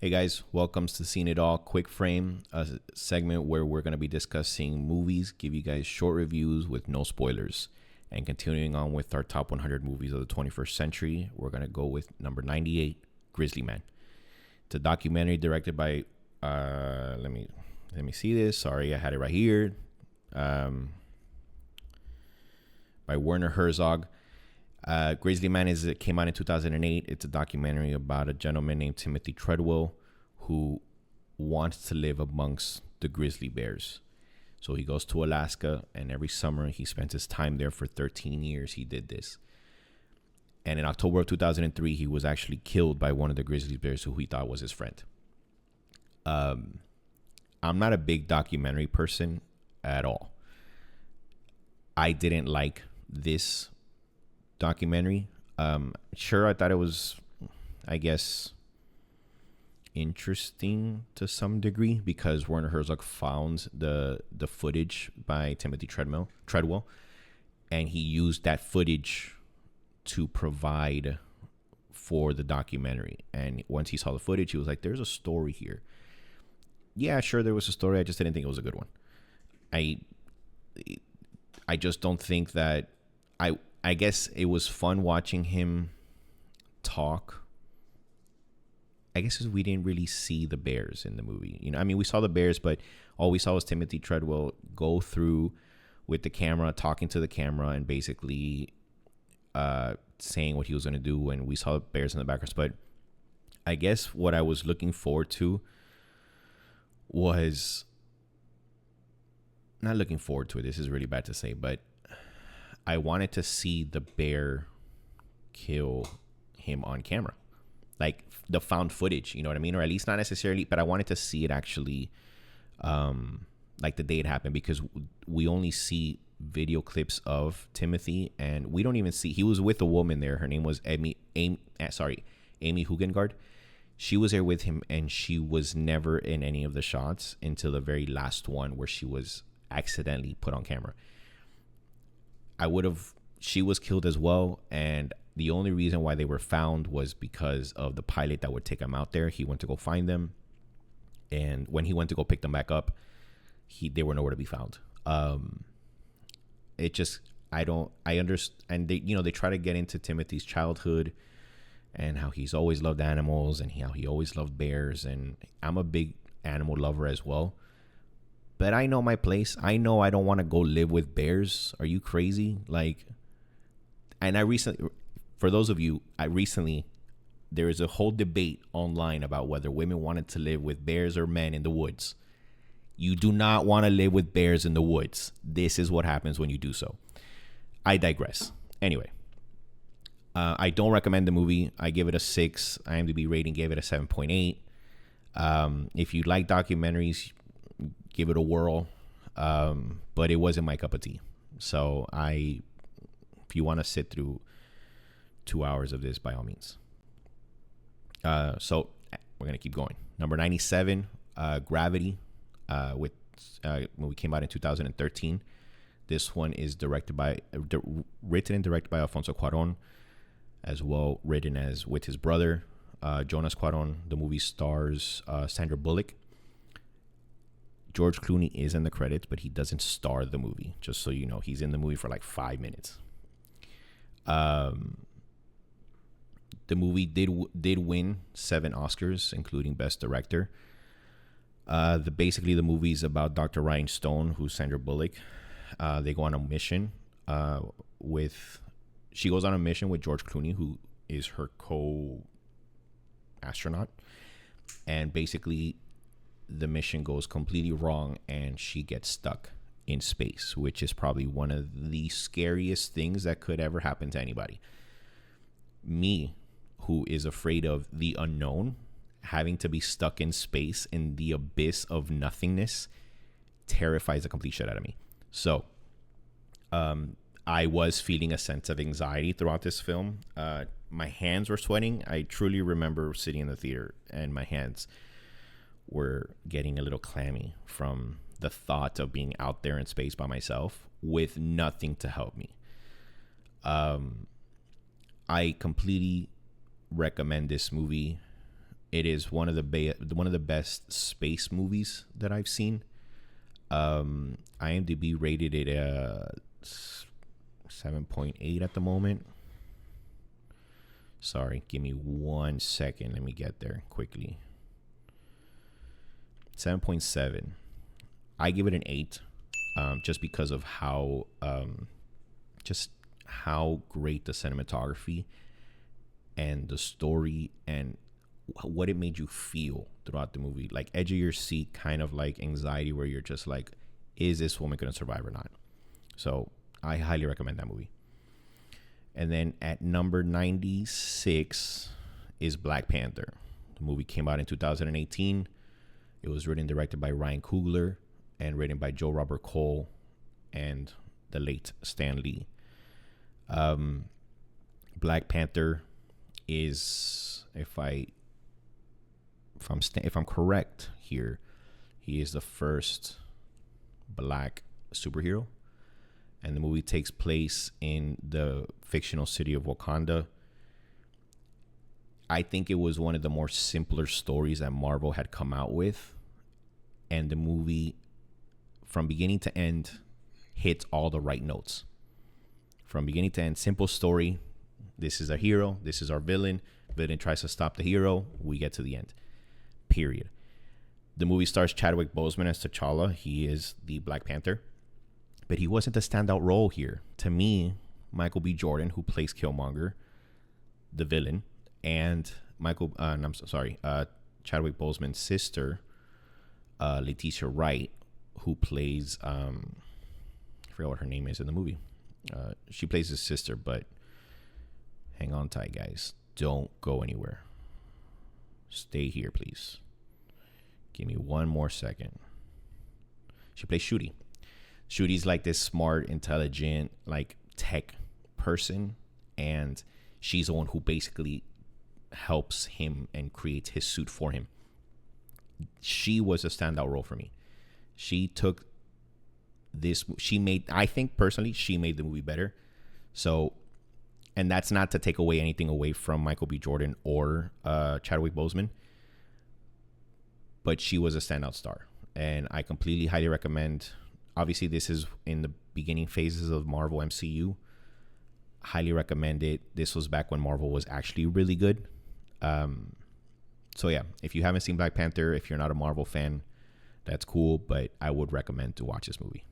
Hey guys, welcome to Seen It All Quick Frame, a segment where we're going to be discussing movies, give you guys short reviews with no spoilers. And continuing on with our top 100 movies of the 21st century, we're going to go with number 98, Grizzly Man. It's a documentary directed by, let me see this. Sorry, I had it right here. By Werner Herzog. Grizzly Man it came out in 2008. It's a documentary about a gentleman named Timothy Treadwell who wants to live amongst the grizzly bears. So he goes to Alaska, and every summer he spends his time there. For 13 years he did this. And in October of 2003, he was actually killed by one of the grizzly bears who he thought was his friend. I'm not a big documentary person at all. I didn't like this documentary. Sure, I thought it was, I guess, interesting to some degree because Werner Herzog found the footage by Timothy Treadwell, and he used that footage to provide for the documentary. And once he saw the footage, he was like, "There's a story here." Yeah, sure, there was a story. I just didn't think it was a good one. I just don't think that I guess it was fun watching him talk. I guess we didn't really see the bears in the movie. We saw the bears, but all we saw was Timothy Treadwell go through with the camera, talking to the camera, and basically saying what he was going to do. And we saw the bears in the background. But I guess what I was looking forward to was not looking forward to it. This is really bad to say, but I wanted to see the bear kill him on camera, like the found footage, you know what I mean? Or at least not necessarily, but I wanted to see it actually, like the day it happened, because we only see video clips of Timothy, and we don't even see, he was with a woman there. Her name was Amy Hugengard. She was there with him, and she was never in any of the shots until the very last one where she was accidentally put on camera. She was killed as well, and the only reason why they were found was because of the pilot that would take them out there. He went to go find them, and when he went to go pick them back up, they were nowhere to be found. I understand. They try to get into Timothy's childhood and how he's always loved animals and how he always loved bears, and I'm a big animal lover as well. But I know my place. I know I don't want to go live with bears. Are you crazy? For those of you, there is a whole debate online about whether women wanted to live with bears or men in the woods. You do not want to live with bears in the woods. This is what happens when you do so. I digress. Anyway, I don't recommend the movie. I give it a 6. IMDb rating gave it a 7.8. If you like documentaries, give it a whirl, but it wasn't my cup of tea. So if you want to sit through 2 hours of this, by all means. So we're gonna keep going. Number 97, Gravity, movie came out in 2013. This one is written and directed by Alfonso Cuarón, as well written as with his brother Jonas Cuarón. The movie stars Sandra Bullock. George Clooney is in the credits, but he doesn't star the movie. Just so you know, he's in the movie for like 5 minutes. The movie did win 7 Oscars, including Best Director. Basically, the movie is about Dr. Ryan Stone, who's Sandra Bullock. They go on a mission she goes on a mission with George Clooney, who is her co-astronaut. And basically, the mission goes completely wrong and she gets stuck in space, which is probably one of the scariest things that could ever happen to anybody. Me, who is afraid of the unknown, having to be stuck in space in the abyss of nothingness, terrifies the complete shit out of me. So I was feeling a sense of anxiety throughout this film. My hands were sweating. I truly remember sitting in the theater and my hands were getting a little clammy from the thought of being out there in space by myself with nothing to help me. I completely recommend this movie It is one of the best space movies that I've seen. IMDb rated it 7.8 at the moment. Sorry, give me 1 second. Let me get there quickly. 7.7. I give it an 8, just because of how great the cinematography and the story and what it made you feel throughout the movie. Like edge of your seat, kind of like anxiety, where you're just like, is this woman going to survive or not? So I highly recommend that movie. And then at number 96 is Black Panther. The movie came out in 2018. It was written and directed by Ryan Coogler and written by Joe Robert Cole and the late Stan Lee. Black Panther is, if I'm correct here, he is the first black superhero, and the movie takes place in the fictional city of Wakanda. I think it was one of the more simpler stories that Marvel had come out with, and the movie, from beginning to end, hits all the right notes. From beginning to end, simple story. This is our hero. This is our villain. Villain tries to stop the hero. We get to the end. Period. The movie stars Chadwick Boseman as T'Challa. He is the Black Panther. But he wasn't the standout role here. To me, Michael B. Jordan, who plays Killmonger, the villain, and Chadwick Boseman's sister, Letitia Wright, who plays, I forgot what her name is in the movie. She plays his sister, but hang on tight, guys. Don't go anywhere. Stay here, please. Give me 1 more second. She plays Shuri. Shuri's like this smart, intelligent, like tech person, and she's the one who basically helps him and creates his suit for him. She was a standout role for me. She took this. I think personally, she made the movie better. So, and that's not to take away anything away from Michael B. Jordan or Chadwick Boseman, but she was a standout star, and I completely highly recommend. Obviously, this is in the beginning phases of Marvel MCU. Highly recommend it. This was back when Marvel was actually really good. So yeah, if you haven't seen Black Panther, if you're not a Marvel fan, that's cool, but I would recommend to watch this movie.